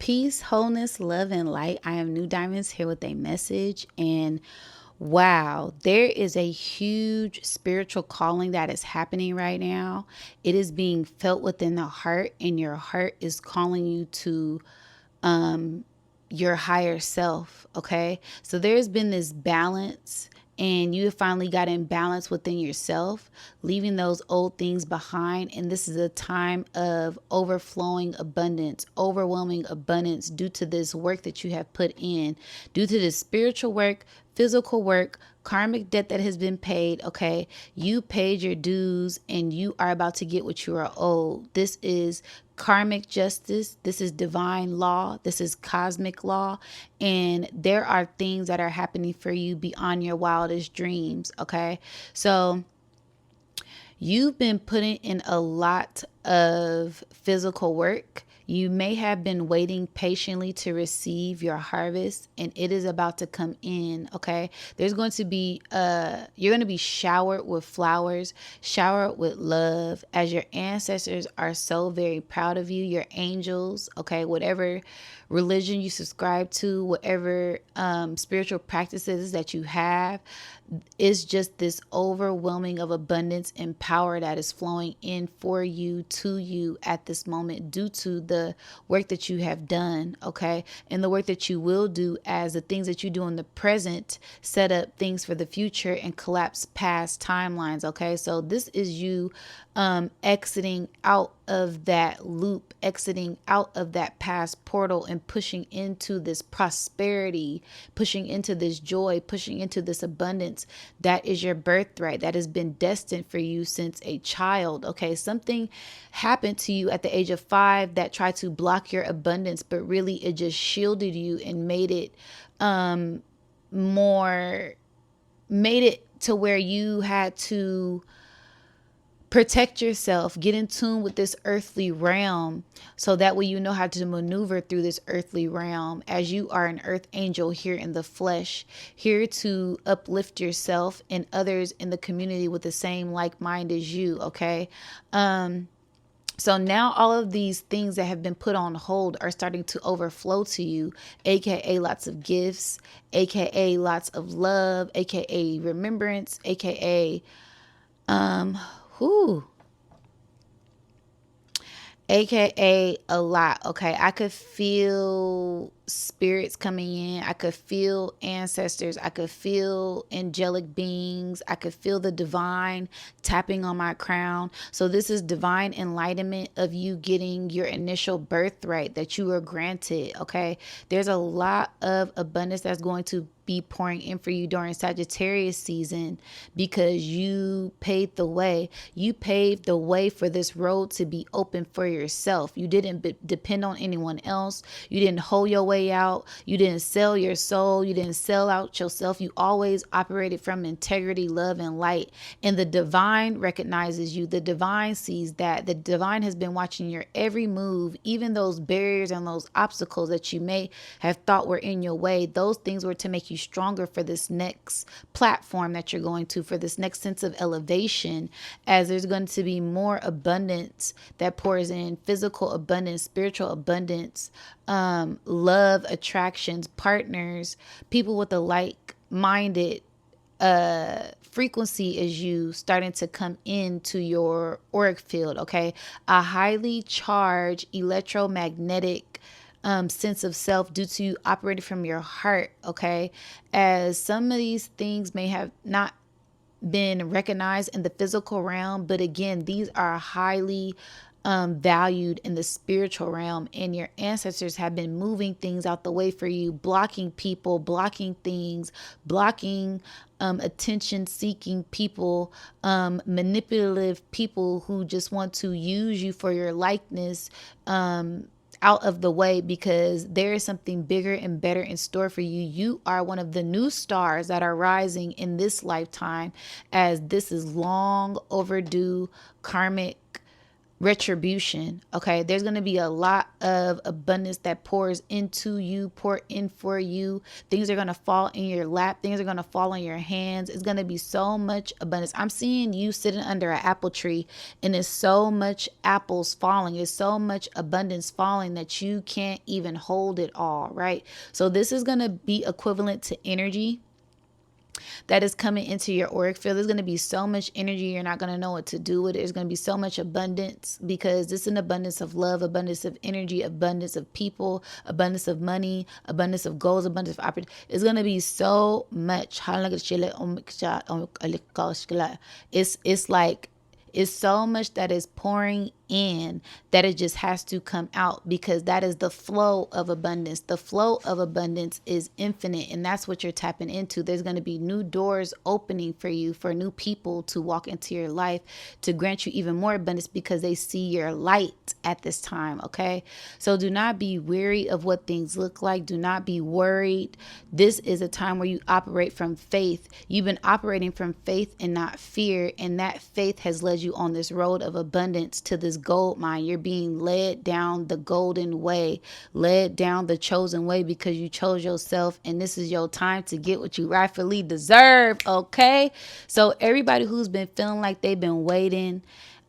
Peace, wholeness, love, and light. I am New Diamonds here with a message. And wow, there is a huge spiritual calling that is happening right now. It is being felt within the heart, and your heart is calling you to your higher self. Okay. So there's been this balance, and you have finally got in balance within yourself, leaving those old things behind. And this is a time of overflowing abundance, overwhelming abundance due to this work that you have put in, due to this spiritual work, physical work, karmic debt that has been paid. Okay. You paid your dues and you are about to get what you are owed. This is karmic justice. This is divine law. This is cosmic law. And there are things that are happening for you beyond your wildest dreams. Okay. So you've been putting in a lot of physical work. You may have been waiting patiently to receive your harvest, and it is about to come in. Okay. There's going to be, you're going to be showered with flowers, showered with love, as your ancestors are so very proud of you, your angels. Okay. Whatever religion you subscribe to, whatever spiritual practices that you have, is just this overwhelming of abundance and power that is flowing in for you, to you at this moment, due to the work that you have done. Okay. And the work that you will do, as the things that you do in the present set up things for the future and collapse past timelines. Okay. So this is you exiting out of that loop, exiting out of that past portal, and pushing into this prosperity, pushing into this joy, pushing into this abundance that is your birthright, that has been destined for you since a child. Okay. Something happened to you at the age of 5 that tried to block your abundance, but really it just shielded you and made it more, made it to where you had to protect yourself, get in tune with this earthly realm, so that way you know how to maneuver through this earthly realm, as you are an earth angel here in the flesh, here to uplift yourself and others in the community with the same like mind as you. Okay. So now all of these things that have been put on hold are starting to overflow to you, aka lots of gifts, aka lots of love, aka remembrance, aka whoo, AKA a lot. Okay. I could feel spirits coming in. I could feel ancestors. I could feel angelic beings. I could feel the divine tapping on my crown. So this is divine enlightenment of you getting your initial birthright that you were granted. Okay. There's a lot of abundance that's going to be pouring in for you during Sagittarius season, because you paved the way. You paved the way for this road to be open for yourself. You didn't depend on anyone else. You didn't hold your way out. You didn't sell your soul. You didn't sell out yourself. You always operated from integrity, love, and light. And the divine recognizes you. The divine sees that. The divine has been watching your every move, even those barriers and those obstacles that you may have thought were in your way. Those things were to make you stronger for this next platform that you're going to, for this next sense of elevation, as there's going to be more abundance that pours in, physical abundance, spiritual abundance, love, attractions, partners, people with a like-minded frequency as you starting to come into your auric field. Okay. A highly charged electromagnetic sense of self, due to you operating from your heart. Okay. As some of these things may have not been recognized in the physical realm, but again, these are highly valued in the spiritual realm, and your ancestors have been moving things out the way for you, blocking people, blocking things, blocking attention seeking people, manipulative people who just want to use you for your likeness, out of the way, because there is something bigger and better in store for you. You are one of the new stars that are rising in this lifetime, as this is long overdue karmic retribution. Okay, there's going to be a lot of abundance that pours into you, pour in for you. Things are going to fall in your lap, things are going to fall in your hands. It's going to be so much abundance. I'm seeing you sitting under an apple tree, and it's so much apples falling, it's so much abundance falling that you can't even hold it all, right? So this is going to be equivalent to energy that is coming into your auric field. There's going to be so much energy, you're not going to know what to do with it. There's going to be so much abundance because it's an abundance of love, abundance of energy, abundance of people, abundance of money, abundance of goals, abundance of opportunity. It's going to be so much. It's like it's so much that is pouring in that it just has to come out, because that is the flow of abundance. The flow of abundance is infinite, and that's what you're tapping into. There's going to be new doors opening for you, for new people to walk into your life, to grant you even more abundance because they see your light at this time. Okay, so do not be weary of what things look like. Do not be worried. This is a time where you operate from faith. You've been operating from faith and not fear, and that faith has led you on this road of abundance to this gold mine. You're being led down the golden way, led down the chosen way, because you chose yourself, and this is your time to get what you rightfully deserve. Okay, so everybody who's been feeling like they've been waiting,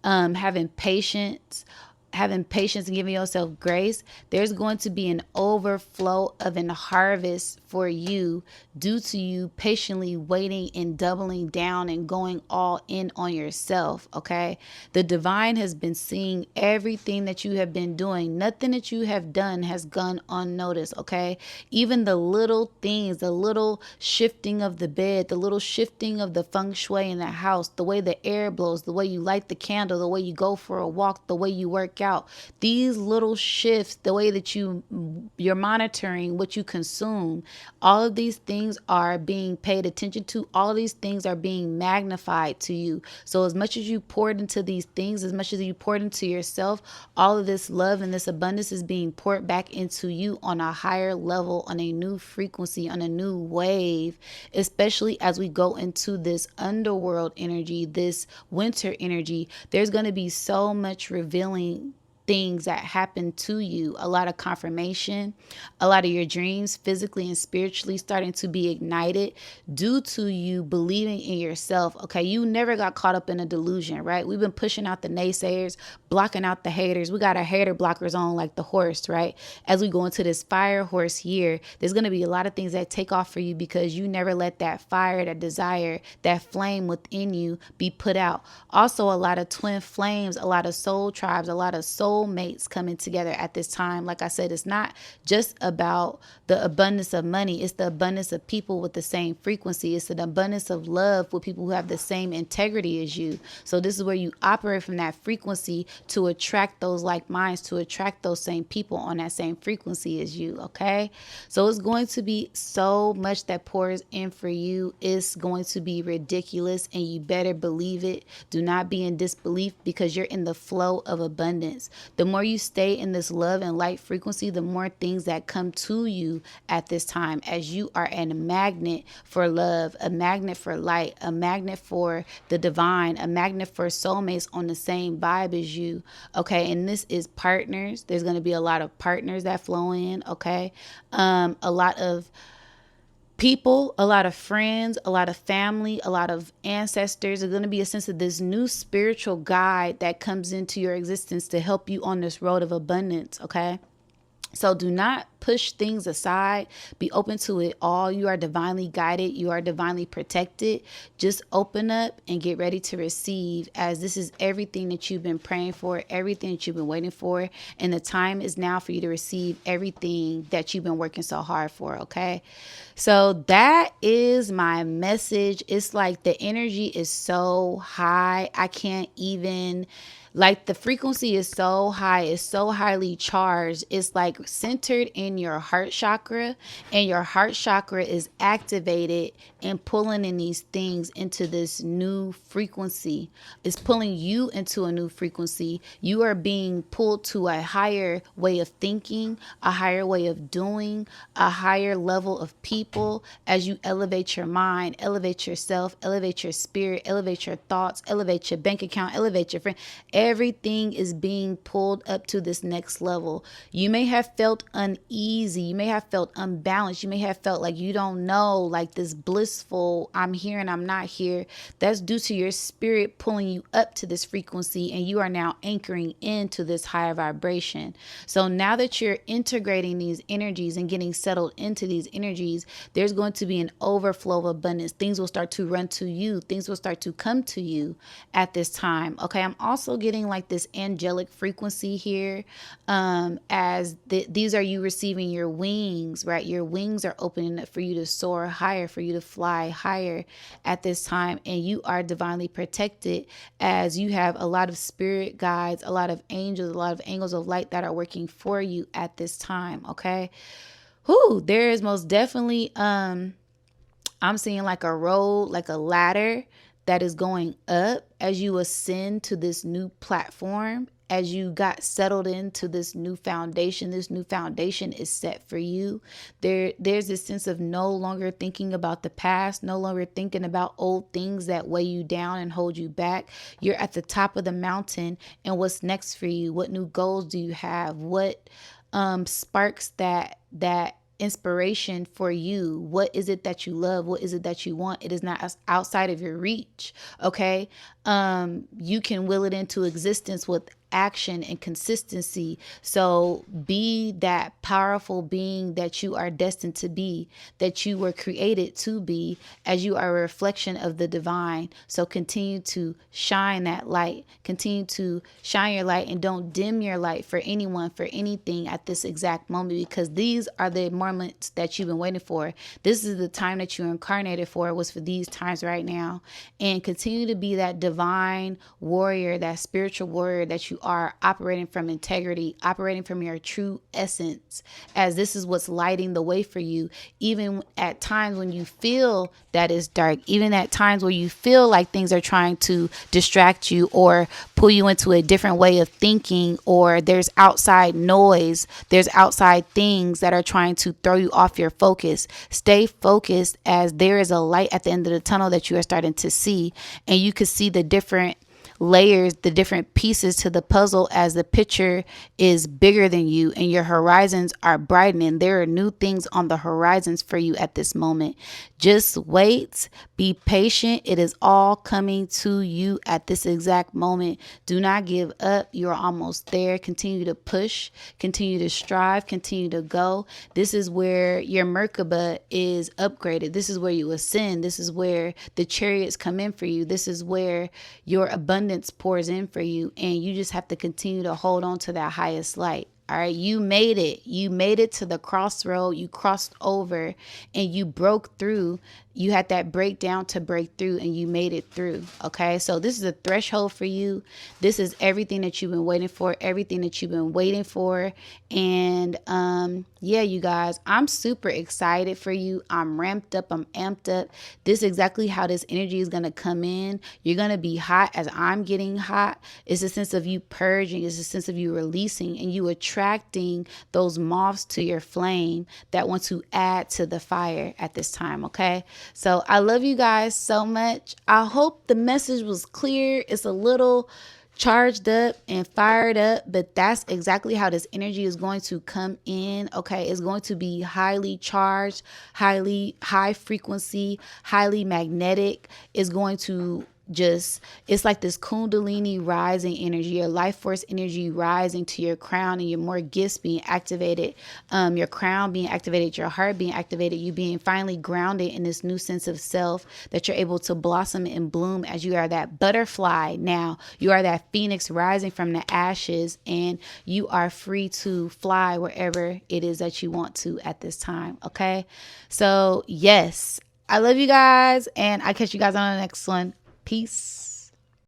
having patience and giving yourself grace, there's going to be an overflow of an harvest for you due to you patiently waiting and doubling down and going all in on yourself. Okay, the divine has been seeing everything that you have been doing. Nothing that you have done has gone unnoticed. Okay, even the little things, the little shifting of the bed, the little shifting of the feng shui in the house, the way the air blows, the way you light the candle, the way you go for a walk, the way you work out, these little shifts, the way that you're monitoring what you consume, all of these things are being paid attention to. All of these things are being magnified to you. So as much as you poured into these things, as much as you poured into yourself, all of this love and this abundance is being poured back into you on a higher level, on a new frequency, on a new wave, especially as we go into this underworld energy, this winter energy. There's going to be so much revealing things that happen to you, a lot of confirmation, a lot of your dreams physically and spiritually starting to be ignited due to you believing in yourself. Okay, you never got caught up in a delusion, right? We've been pushing out the naysayers, blocking out the haters. We got our hater blockers on like the horse, right? As we go into this fire horse year, there's going to be a lot of things that take off for you because you never let that fire, that desire, that flame within you be put out. Also, a lot of twin flames, a lot of soul tribes, a lot of soul mates coming together at this time. Like I said, it's not just about the abundance of money. It's the abundance of people with the same frequency. It's an abundance of love with people who have the same integrity as you. So this is where you operate from that frequency to attract those like minds, to attract those same people on that same frequency as you. Okay, so it's going to be so much that pours in for you. It's going to be ridiculous, and you better believe it. Do not be in disbelief, because you're in the flow of abundance. The more you stay in this love and light frequency, the more things that come to you at this time, as you are a magnet for love, a magnet for light, a magnet for the divine, a magnet for soulmates on the same vibe as you. Okay, and this is partners. There's going to be a lot of partners that flow in. Okay, a lot of people, a lot of friends, a lot of family, a lot of ancestors. There's going to be a sense of this new spiritual guide that comes into your existence to help you on this road of abundance. Okay, so do not push things aside. Be open to it all. You are divinely guided. You are divinely protected. Just open up and get ready to receive, as this is everything that you've been praying for, everything that you've been waiting for. And the time is now for you to receive everything that you've been working so hard for. Okay, so that is my message. It's like the energy is so high. I can't even, like, the frequency is so high, it's so highly charged. It's like centered in your heart chakra, and your heart chakra is activated and pulling in these things into this new frequency. It's pulling you into a new frequency. You are being pulled to a higher way of thinking, a higher way of doing, a higher level of people, as you elevate your mind, elevate yourself, elevate your spirit, elevate your thoughts, elevate your bank account, elevate your friend. Everything is being pulled up to this next level. You may have felt uneasy. You may have felt unbalanced. You may have felt like you don't know, like this blissful, I'm here and I'm not here. That's due to your spirit pulling you up to this frequency, and you are now anchoring into this higher vibration. So now that you're integrating these energies and getting settled into these energies, there's going to be an overflow of abundance. Things will start to run to you. Things will start to come to you at this time. Okay, I'm also getting like this angelic frequency here, as these are you receiving your wings, right? Your wings are opening up for you to soar higher, for you to fly higher at this time, and you are divinely protected, as you have a lot of spirit guides, a lot of angels, a lot of angels of light that are working for you at this time. Okay, there is most definitely I'm seeing like a road, like a ladder that is going up as you ascend to this new platform, as you got settled into this new foundation. This new foundation is set for you. There's this sense of no longer thinking about the past, no longer thinking about old things that weigh you down and hold you back. You're at the top of the mountain, and what's next for you? What new goals do you have? What sparks that inspiration for you? What is it that you love? What is it that you want? It is not outside of your reach. Okay. You can will it into existence with action and consistency. So be that powerful being that you are destined to be, that you were created to be, as you are a reflection of the divine. So continue to shine that light. Continue to shine your light, and don't dim your light for anyone, for anything at this exact moment, because these are the moments that you've been waiting for. This is the time that you incarnated for. It was for these times right now. And continue to be that divine warrior, that spiritual warrior that you are, operating from integrity, operating from your true essence, as this is what's lighting the way for you. Even at times when you feel that it's dark, even at times where you feel like things are trying to distract you or pull you into a different way of thinking, or there's outside noise, there's outside things that are trying to throw you off your focus. Stay focused, as there is a light at the end of the tunnel that you are starting to see, and you can see the different layers, the different pieces to the puzzle, as the picture is bigger than you and your horizons are brightening. There are new things on the horizons for you at this moment. Just wait, be patient. It is all coming to you at this exact moment. Do not give up. You're almost there. Continue to push, continue to strive, continue to go. This is where your Merkaba is upgraded. This is where you ascend. This is where the chariots come in for you. This is where your abundance pours in for you, and you just have to continue to hold on to that highest light. All right, you made it. You made it to the crossroad. You crossed over and you broke through. You had that breakdown to break through, and you made it through. Okay, so this is a threshold for you. This is everything that you've been waiting for, everything that you've been waiting for. And yeah, you guys, I'm super excited for you. I'm ramped up. I'm amped up. This is exactly how this energy is going to come in. You're going to be hot as I'm getting hot. It's a sense of you purging. It's a sense of you releasing, and you attracting those moths to your flame that want to add to the fire at this time. Okay. So I love you guys so much. I hope the message was clear. It's a little charged up and fired up, but that's exactly how this energy is going to come in. Okay, it's going to be highly charged, high frequency, highly magnetic. It's going to it's like this kundalini rising energy, your life force energy rising to your crown, and your more gifts being activated, your crown being activated, your heart being activated, you being finally grounded in this new sense of self, that you're able to blossom and bloom as you are that butterfly. Now you are that phoenix rising from the ashes, and you are free to fly wherever it is that you want to at this time. Okay, so yes, I love you guys, and I catch you guys on the next one. Peace.